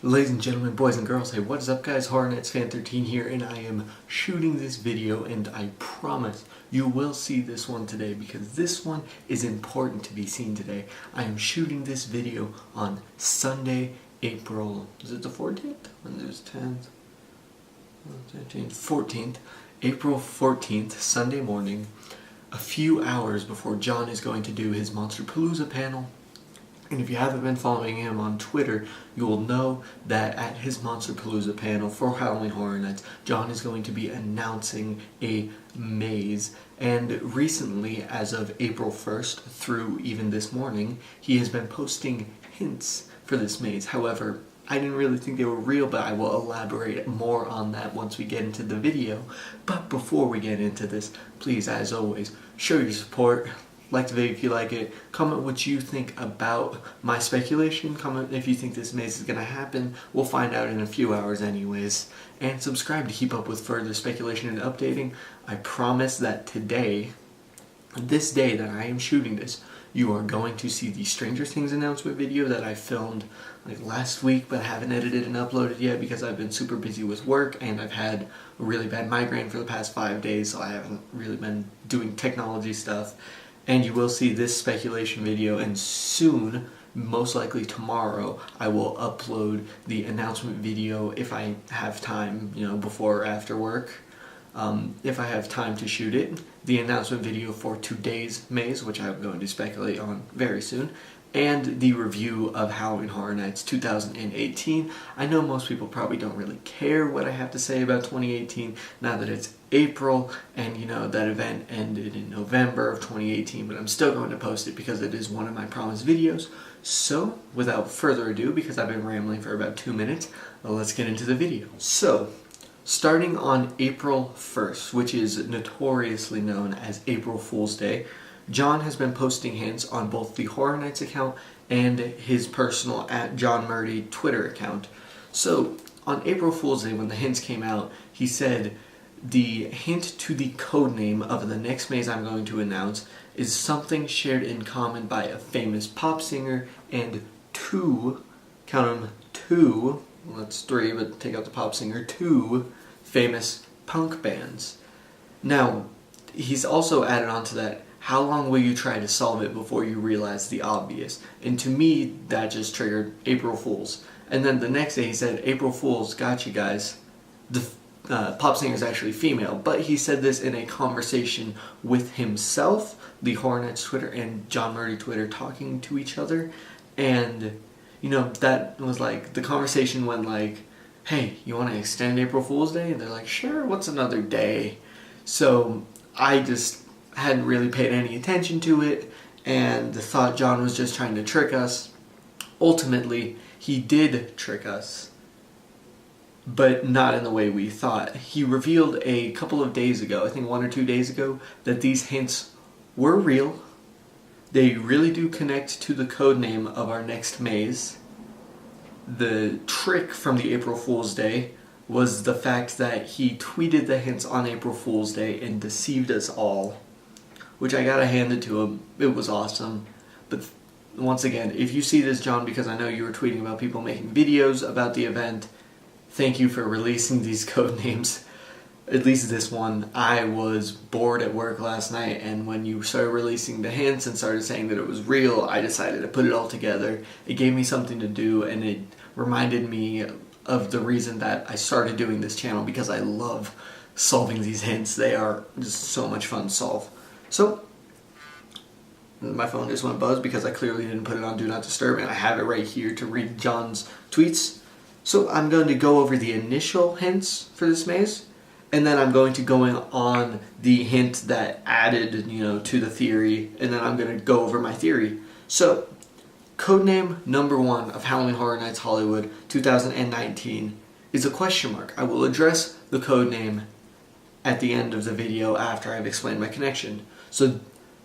Ladies and gentlemen, boys and girls, hey, what is up guys? Hornets Fan 13 here, and I am shooting this video, and I promise you will see this one today because this one is important to be seen today. I am shooting this video on Sunday, April, is it the 14th? When there's 10th, 13th, 14th, April 14th, Sunday morning, a few hours before John is going to do his Monsterpalooza panel. And if you haven't been following him on Twitter, you will know that at his Monsterpalooza panel for Halloween Horror Nights, John is going to be announcing a maze. And recently, as of April 1st through even this morning, he has been posting hints for this maze. However, I didn't really think they were real, but I will elaborate more on that once we get into the video. But before we get into this, please, as always, show your support. Like the video if you like it, comment what you think about my speculation, comment if you think this maze is going to happen, we'll find out in a few hours anyways, and subscribe to keep up with further speculation and updating. I promise that today, this day that I am shooting this, you are going to see the Stranger Things announcement video that I filmed like last week but haven't edited and uploaded yet because I've been super busy with work and I've had a really bad migraine for the past 5 days, so I haven't really been doing technology stuff. And you will see this speculation video, and soon, most likely tomorrow, I will upload the announcement video if I have time, before or after work. If I have time to shoot it, the announcement video for today's maze, which I'm going to speculate on very soon, and the review of Halloween Horror Nights 2018. I know most people probably don't really care what I have to say about 2018 now that it's April and that event ended in November of 2018, but I'm still going to post it because it is one of my promised videos. So without further ado, because I've been rambling for about 2 minutes, let's get into the video. So starting on April 1st, which is notoriously known as April Fool's Day, John has been posting hints on both the Horror Nights account and his personal @JohnMurdy Twitter account. So on April Fool's Day, when the hints came out, he said the hint to the code name of the next maze I'm going to announce is something shared in common by a famous pop singer and two, count them, two, well that's 3 but take out the pop singer, 2 famous punk bands. Now, he's also added on to that, how long will you try to solve it before you realize the obvious? And to me, that just triggered April Fools. And then the next day he said, April Fools, got you guys. The pop singer is actually female, but he said this in a conversation with himself, the Horror Nights Twitter and John Murdy Twitter talking to each other. And, that was like, the conversation went like, hey, you want to extend April Fool's Day? And they're like, sure, what's another day? So I just hadn't really paid any attention to it and thought John was just trying to trick us. Ultimately, he did trick us, but not in the way we thought. He revealed a couple of days ago, I think 1 or 2 days ago, that these hints were real. They really do connect to the code name of our next maze. The trick from the April Fool's Day was the fact that he tweeted the hints on April Fool's Day and deceived us all, which I gotta hand it to him. It was awesome. But once again, if you see this, John, because I know you were tweeting about people making videos about the event, thank you for releasing these code names. At least this one. I was bored at work last night, and when you started releasing the hints and started saying that it was real, I decided to put it all together. It gave me something to do, and it reminded me of the reason that I started doing this channel, because I love solving these hints. They are just so much fun to solve. So, my phone just went buzz because I clearly didn't put it on Do Not Disturb, and I have it right here to read John's tweets. So I'm going to go over the initial hints for this maze, and then I'm going to go in on the hint that added, to the theory, and then I'm going to go over my theory. So, codename number 1 of Halloween Horror Nights Hollywood 2019 is a question mark. I will address the codename at the end of the video after I've explained my connection. So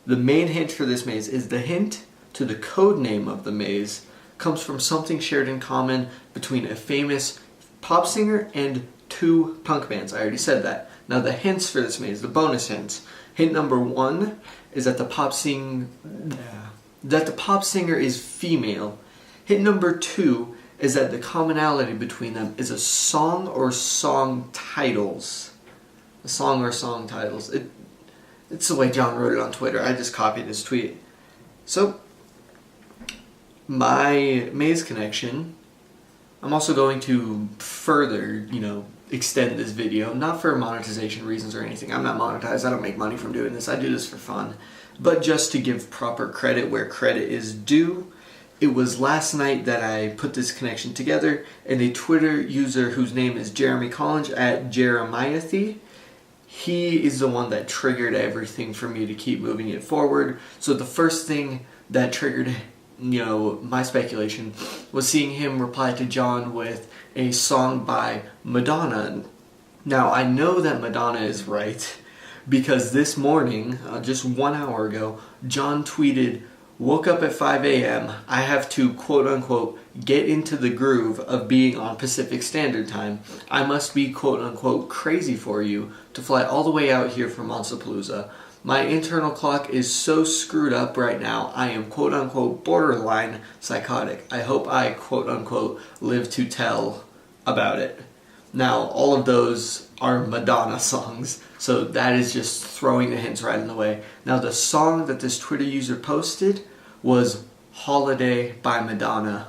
the main hint for this maze is the hint to the code name of the maze comes from something shared in common between a famous pop singer and 2 punk bands. I already said that. Now the hints for this maze, the bonus hints. Hint number 1 is that the pop singer is female. Hint number 2 is that the commonality between them is a song or song titles. A song or song titles. It's the way John wrote it on Twitter. I just copied his tweet. So, my maze connection, I'm also going to further, extend this video, not for monetization reasons or anything. I'm not monetized. I don't make money from doing this. I do this for fun. But just to give proper credit where credit is due, it was last night that I put this connection together, and a Twitter user whose name is Jeremy Collins at Jeremiathy, he is the one that triggered everything for me to keep moving it forward. So the first thing that triggered, my speculation was seeing him reply to John with a song by Madonna. Now, I know that Madonna is right because this morning, just 1 hour ago, John tweeted, "Woke up at 5 a.m. I have to, quote unquote, get into the groove of being on Pacific Standard Time. I must be, quote unquote, crazy for you to fly all the way out here from Monstapalooza. My internal clock is so screwed up right now, I am, quote unquote, borderline psychotic. I hope I, quote unquote, live to tell about it." Now, all of those are Madonna songs, so that is just throwing the hints right in the way. Now, the song that this Twitter user posted was Holiday by Madonna.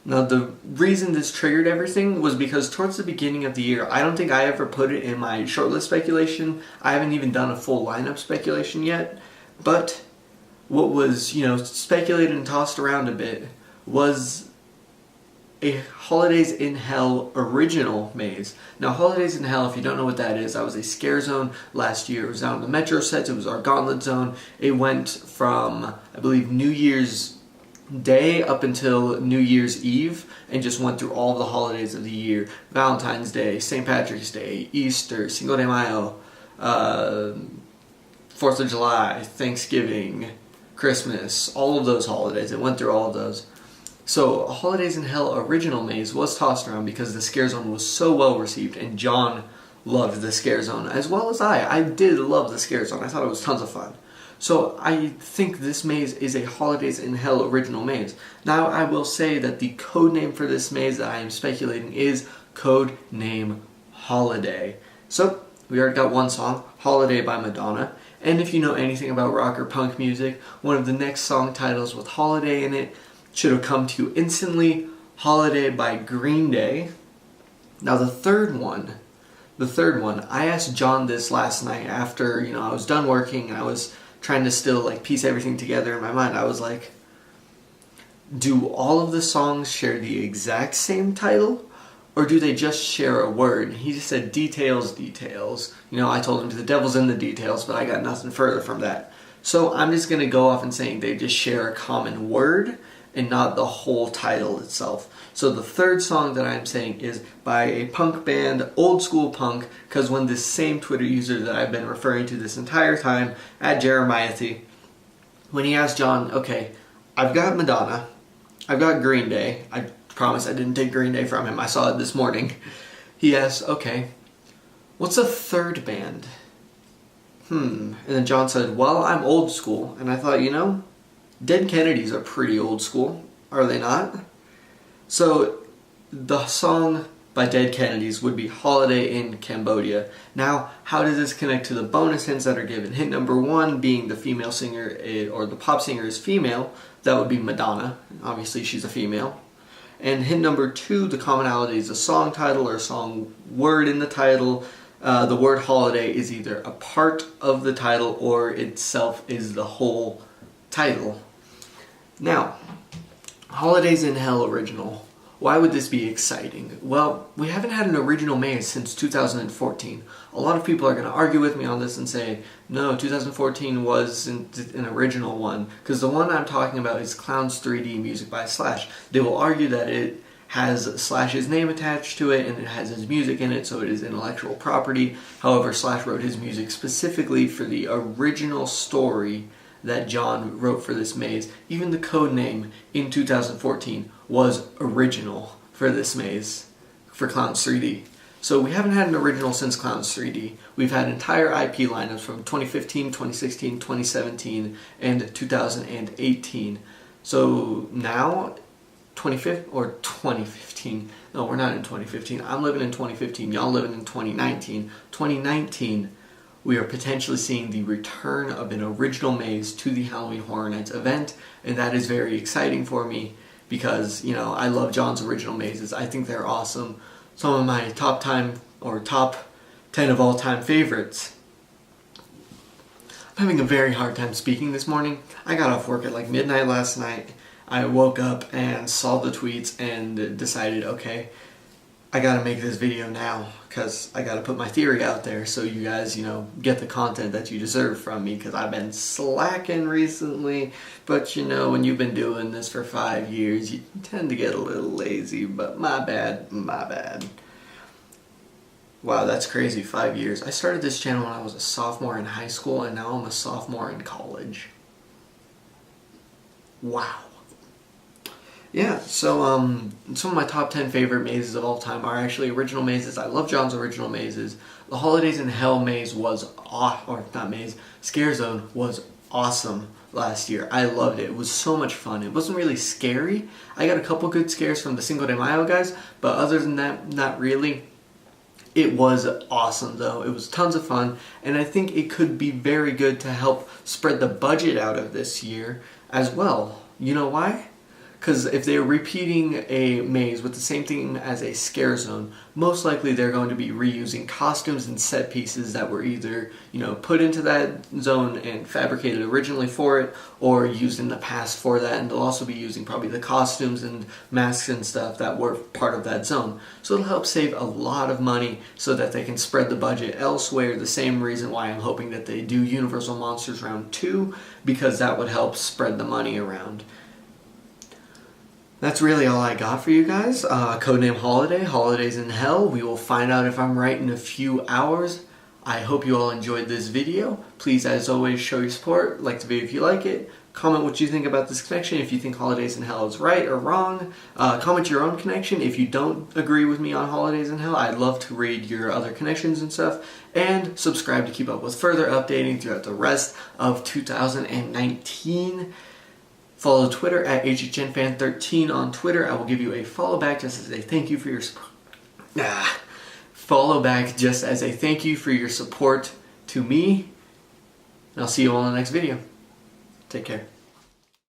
Now, the reason this triggered everything was because towards the beginning of the year, I don't think I ever put it in my shortlist speculation. I haven't even done a full lineup speculation yet, but what was, speculated and tossed around a bit was a Holidays in Hell original maze. Now, Holidays in Hell, if you don't know what that is, that was a scare zone last year. It was out in the Metro sets. It was our Gauntlet Zone. It went from, I believe, New Year's Day up until New Year's Eve, and just went through all the holidays of the year. Valentine's Day, St. Patrick's Day, Easter, Cinco de Mayo, 4th of July, Thanksgiving, Christmas, all of those holidays. It went through all of those. So, Holidays in Hell original maze was tossed around because the scare zone was so well received, and John loved the scare zone as well as I. I did love the scare zone. I thought it was tons of fun. So, I think this maze is a Holidays in Hell original maze. Now, I will say that the code name for this maze that I am speculating is CODENAME Holiday. So, we already got one song, Holiday by Madonna. And if you know anything about rock or punk music, one of the next song titles with Holiday in it should have come to you instantly, Holiday by Green Day. Now the third one, I asked John this last night after, I was done working and I was trying to still piece everything together in my mind. I was like, do all of the songs share the exact same title, or do they just share a word? And he just said details. I told him the devil's in the details, but I got nothing further from that. So I'm just going to go off and saying they just share a common word and not the whole title itself. So the third song that I'm saying is by a punk band, old school punk, because when this same Twitter user that I've been referring to this entire time, at Jeremiathy, when he asked John, okay, I've got Madonna, I've got Green Day, I promise I didn't take Green Day from him, I saw it this morning. He asked, okay, what's a third band? And then John said, well, I'm old school. And I thought, Dead Kennedys are pretty old school, are they not? So the song by Dead Kennedys would be Holiday in Cambodia. Now, how does this connect to the bonus hints that are given? Hint number one being the female singer, or the pop singer is female. That would be Madonna. Obviously, she's a female. And hint number two, the commonality is a song title or a song word in the title. The word holiday is either a part of the title or itself is the whole title. Now, Holidays in Hell original. Why would this be exciting? Well, we haven't had an original maze since 2014. A lot of people are going to argue with me on this and say, no, 2014 wasn't an original one, because the one I'm talking about is Clowns 3D Music by Slash. They will argue that it has Slash's name attached to it and it has his music in it, so it is intellectual property. However, Slash wrote his music specifically for the original story that John wrote for this maze. Even the code name in 2014 was original for this maze, for Clowns 3D. So we haven't had an original since Clowns 3D. We've had entire IP lineups from 2015, 2016, 2017, and 2018. So now, 25th or 2015. No, we're not in 2015. I'm living in 2015. Y'all living in 2019. 2019, we are potentially seeing the return of an original maze to the Halloween Horror Nights event, and that is very exciting for me because, you know, I love John's original mazes. I think they're awesome. Some of my top 10 of all time favorites. I'm having a very hard time speaking this morning. I got off work at like midnight last night. I woke up and saw the tweets and decided, okay, I gotta make this video now because I gotta put my theory out there so you guys, you know, get the content that you deserve from me, because I've been slacking recently. But you know, when you've been doing this for 5 years, you tend to get a little lazy, but my bad, my bad. Wow, that's crazy, 5 years. I started this channel when I was a sophomore in high school, and now I'm a sophomore in college. Wow. Yeah, so some of my top 10 favorite mazes of all time are actually original mazes. I love John's original mazes. The Holidays in Hell maze was Scare Zone was awesome last year. I loved it. It was so much fun. It wasn't really scary. I got a couple good scares from the Cinco de Mayo guys, but other than that, not really. It was awesome though. It was tons of fun, and I think it could be very good to help spread the budget out of this year as well. You know why? Because if they're repeating a maze with the same theme as a Scare Zone, most likely they're going to be reusing costumes and set pieces that were either, you know, put into that zone and fabricated originally for it, or used in the past for that, and they'll also be using probably the costumes and masks and stuff that were part of that zone. So it'll help save a lot of money so that they can spread the budget elsewhere. The same reason why I'm hoping that they do Universal Monsters Round 2, because that would help spread the money around. That's really all I got for you guys. Codename Holiday, Holidays in Hell. We will find out if I'm right in a few hours. I hope you all enjoyed this video. Please, as always, show your support. Like the video if you like it. Comment what you think about this connection, if you think Holidays in Hell is right or wrong. Comment your own connection if you don't agree with me on Holidays in Hell. I'd love to read your other connections and stuff. And subscribe to keep up with further updating throughout the rest of 2019. Follow Twitter at HHNFan13 on Twitter. I will give you a follow back just as a thank you for your support. Follow back just as a thank you for your support to me. And I'll see you all in the next video. Take care.